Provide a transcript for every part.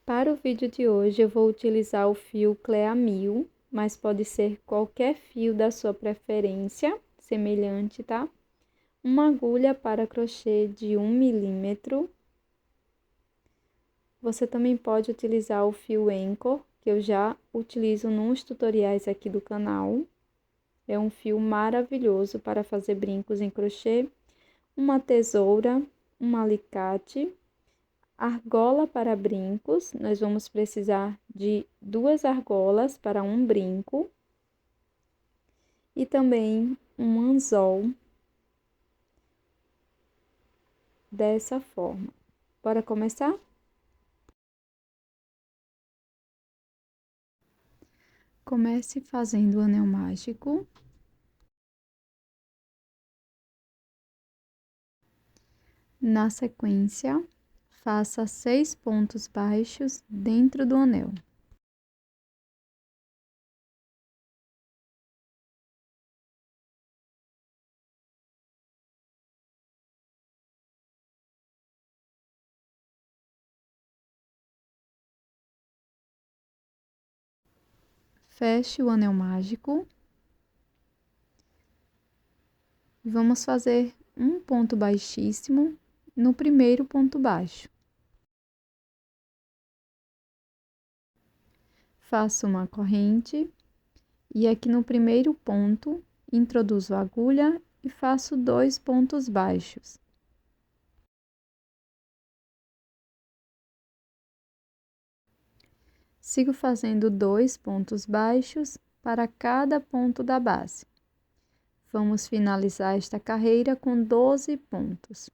Para o vídeo de hoje, eu vou utilizar o fio Clea 1000, mas pode ser qualquer fio da sua preferência, semelhante, tá? Uma agulha para crochê de 1 milímetro. Você também pode utilizar o fio Anchor, que eu já utilizo nos tutoriais aqui do canal. É um fio maravilhoso para fazer brincos em crochê. Uma tesoura, um alicate, argola para brincos. Nós vamos precisar de 2 argolas para um brinco. E também um anzol. Dessa forma. Bora começar? Comece fazendo o anel mágico. Na sequência, faça 6 pontos baixos dentro do anel. Feche o anel mágico. E vamos fazer um ponto baixíssimo no primeiro ponto baixo. Faço uma corrente e aqui no primeiro ponto introduzo a agulha e faço 2 pontos baixos. Sigo fazendo 2 pontos baixos para cada ponto da base. Vamos finalizar esta carreira com 12 pontos.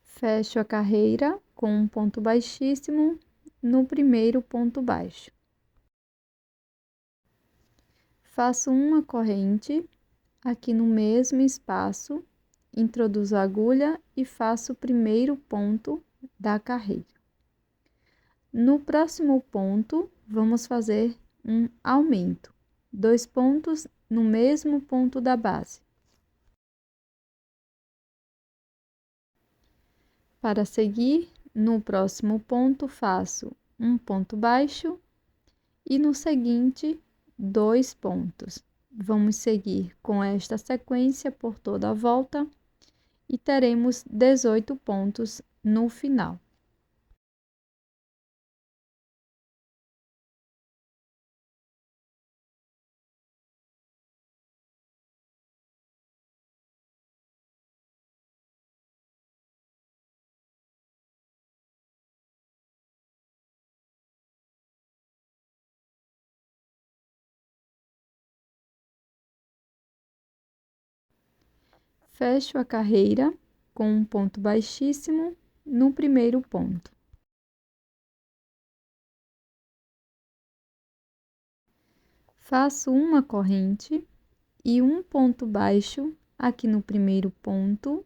Fecho a carreira com um ponto baixíssimo no primeiro ponto baixo. Faço uma corrente aqui no mesmo espaço, introduzo a agulha e faço o primeiro ponto da carreira. No próximo ponto, vamos fazer um aumento, 2 pontos no mesmo ponto da base. Para seguir, no próximo ponto, faço um ponto baixo e no seguinte, 2 pontos. Vamos seguir com esta sequência por toda a volta e teremos 18 pontos no final. Fecho a carreira com um ponto baixíssimo no primeiro ponto. Faço uma corrente e um ponto baixo aqui no primeiro ponto.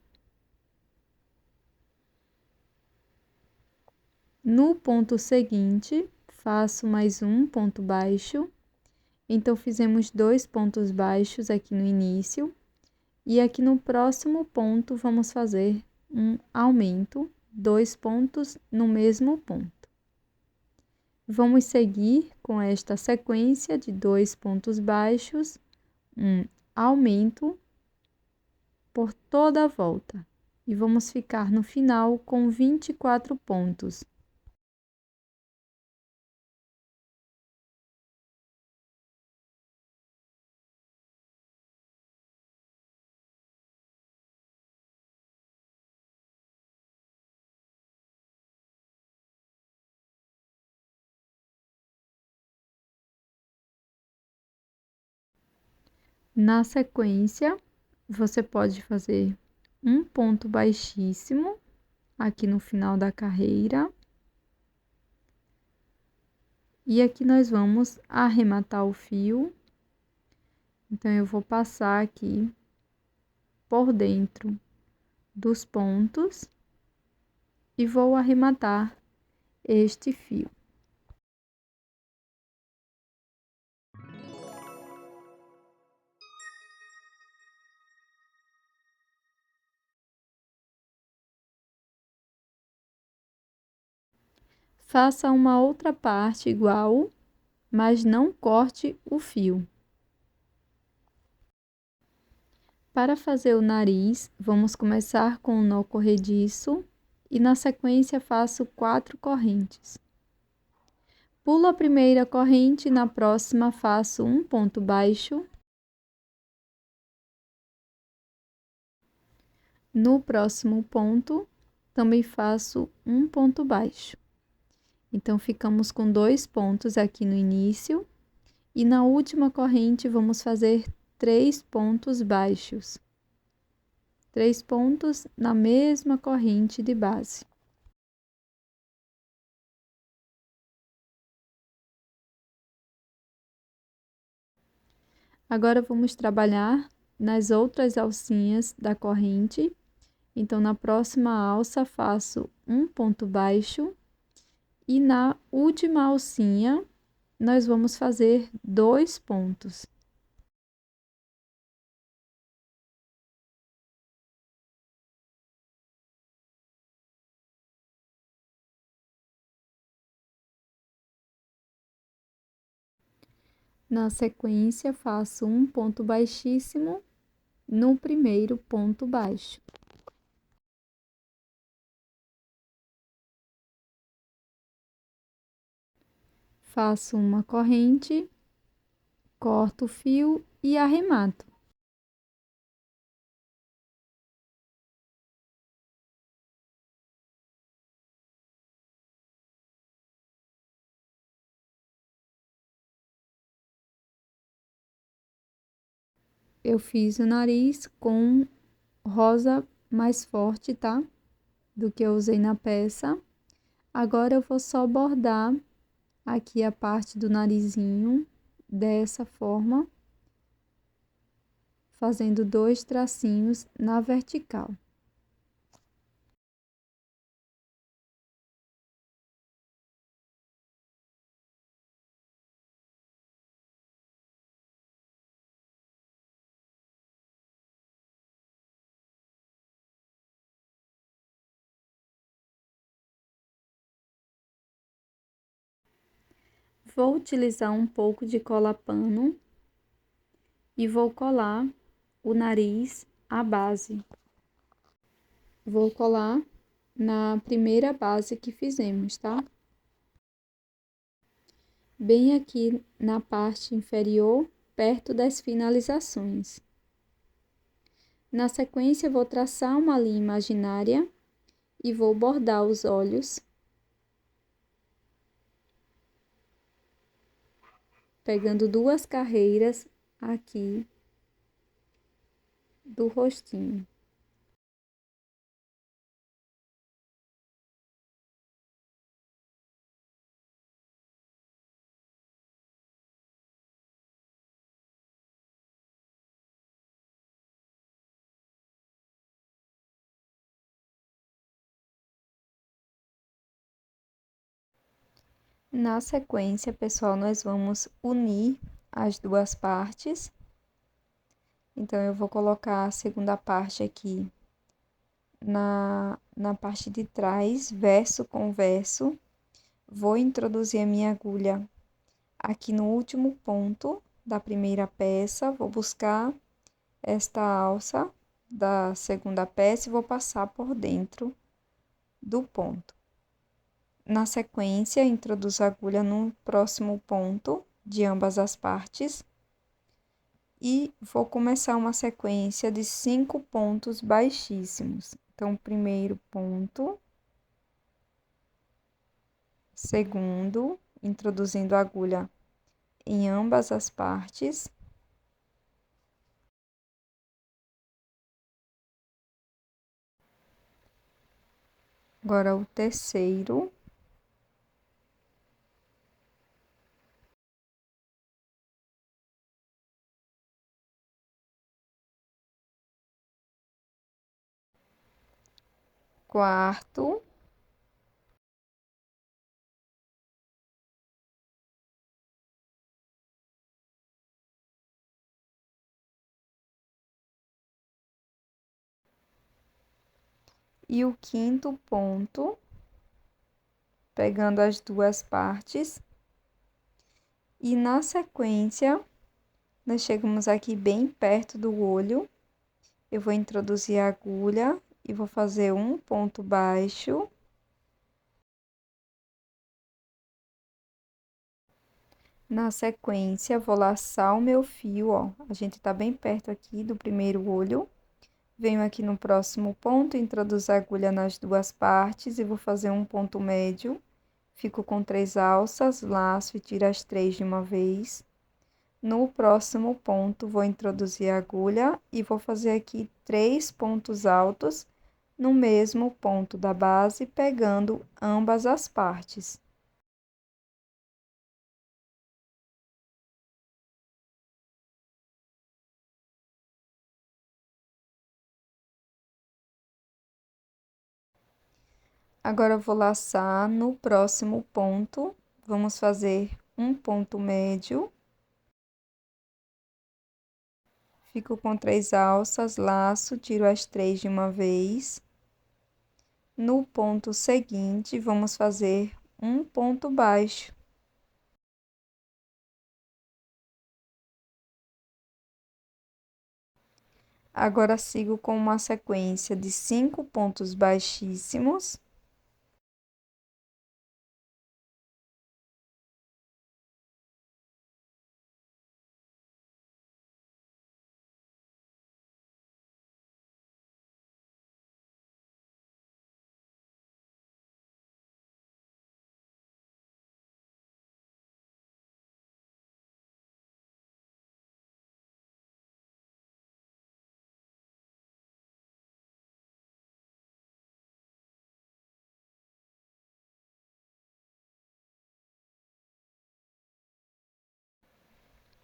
No ponto seguinte, faço mais um ponto baixo. Então, fizemos 2 pontos baixos aqui no início. E aqui no próximo ponto, vamos fazer um aumento, 2 pontos no mesmo ponto. Vamos seguir com esta sequência de 2 pontos baixos, um aumento por toda a volta. E vamos ficar no final com 24 pontos. Na sequência, você pode fazer um ponto baixíssimo aqui no final da carreira. E aqui nós vamos arrematar o fio. Então, eu vou passar aqui por dentro dos pontos e vou arrematar este fio. Faça uma outra parte igual, mas não corte o fio. Para fazer o nariz, vamos começar com o nó corrediço e na sequência faço 4 correntes. Pulo a primeira corrente e na próxima faço um ponto baixo. No próximo ponto, também faço um ponto baixo. Então, ficamos com 2 pontos aqui no início e na última corrente vamos fazer 3 pontos baixos. 3 pontos na mesma corrente de base. Agora, vamos trabalhar nas outras alcinhas da corrente. Então, na próxima alça, faço um ponto baixo e na última alcinha, nós vamos fazer 2 pontos. Na sequência, faço um ponto baixíssimo no primeiro ponto baixo. Faço uma corrente, corto o fio e arremato. Eu fiz o nariz com rosa mais forte, tá? Do que eu usei na peça. Agora, eu vou só bordar aqui a parte do narizinho, dessa forma, fazendo 2 tracinhos na vertical. Vou utilizar um pouco de cola pano e vou colar o nariz à base. Vou colar na primeira base que fizemos, tá? Bem aqui na parte inferior, perto das finalizações. Na sequência, vou traçar uma linha imaginária e vou bordar os olhos, pegando 2 carreiras aqui do rostinho. Na sequência, pessoal, nós vamos unir as 2 partes. Então, eu vou colocar a segunda parte aqui na parte de trás, verso com verso. Vou introduzir a minha agulha aqui no último ponto da primeira peça. Vou buscar esta alça da segunda peça e vou passar por dentro do ponto. Na sequência, introduzo a agulha no próximo ponto de ambas as partes e vou começar uma sequência de 5 pontos baixíssimos. Então, primeiro ponto, segundo, introduzindo a agulha em ambas as partes. Agora, o terceiro. quarto, e o quinto ponto, pegando as duas partes. E na sequência, nós chegamos aqui bem perto do olho. Eu vou introduzir a agulha e vou fazer um ponto baixo. Na sequência, vou laçar o meu fio, ó. A gente tá bem perto aqui do primeiro olho. Venho aqui no próximo ponto, introduzo a agulha nas duas partes e vou fazer um ponto médio. Fico com 3 alças, laço e tiro as 3 de uma vez. No próximo ponto, vou introduzir a agulha e vou fazer aqui 3 pontos altos no mesmo ponto da base, pegando ambas as partes. Agora, eu vou laçar no próximo ponto, vamos fazer um ponto médio. Fico com 3 alças, laço, tiro as 3 de uma vez. No ponto seguinte, vamos fazer um ponto baixo. Agora, sigo com uma sequência de 5 pontos baixíssimos.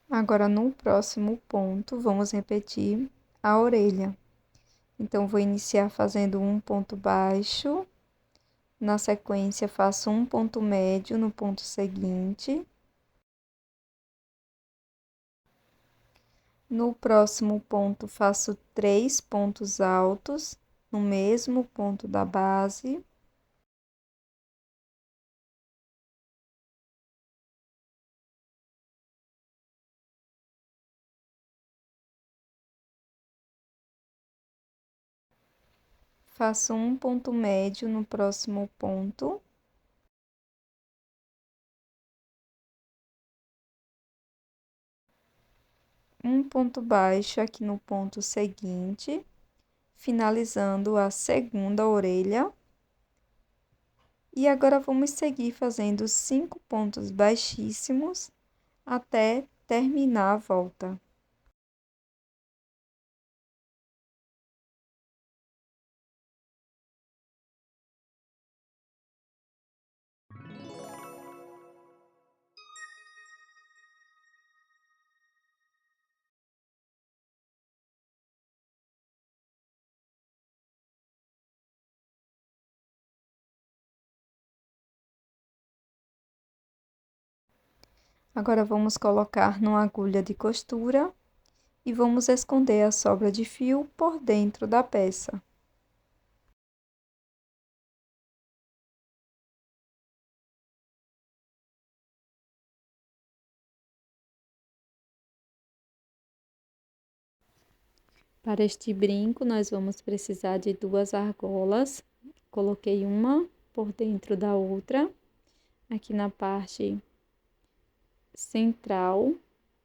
Agora, no próximo ponto, vamos repetir a orelha. Então, vou iniciar fazendo um ponto baixo. Na sequência, faço um ponto médio no ponto seguinte. No próximo ponto, faço 3 pontos altos no mesmo ponto da base. Faço um ponto médio no próximo ponto. Um ponto baixo aqui no ponto seguinte, finalizando a segunda orelha. E agora, vamos seguir fazendo 5 pontos baixíssimos até terminar a volta. Agora, vamos colocar numa agulha de costura e vamos esconder a sobra de fio por dentro da peça. Para este brinco, nós vamos precisar de 2 argolas. Coloquei uma por dentro da outra, aqui na parte central,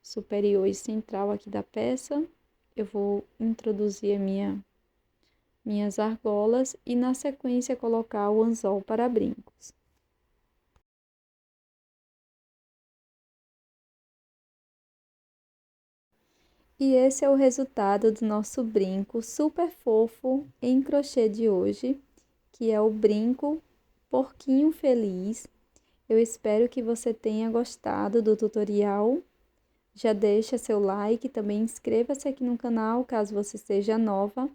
superior e central aqui da peça. Eu vou introduzir minhas argolas e, na sequência, colocar o anzol para brincos. E esse é o resultado do nosso brinco super fofo em crochê de hoje, que é o brinco Porquinho Feliz. Eu espero que você tenha gostado do tutorial. Já deixa seu like, também inscreva-se aqui no canal caso você seja nova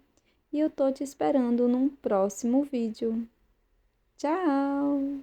e eu tô te esperando num próximo vídeo. Tchau!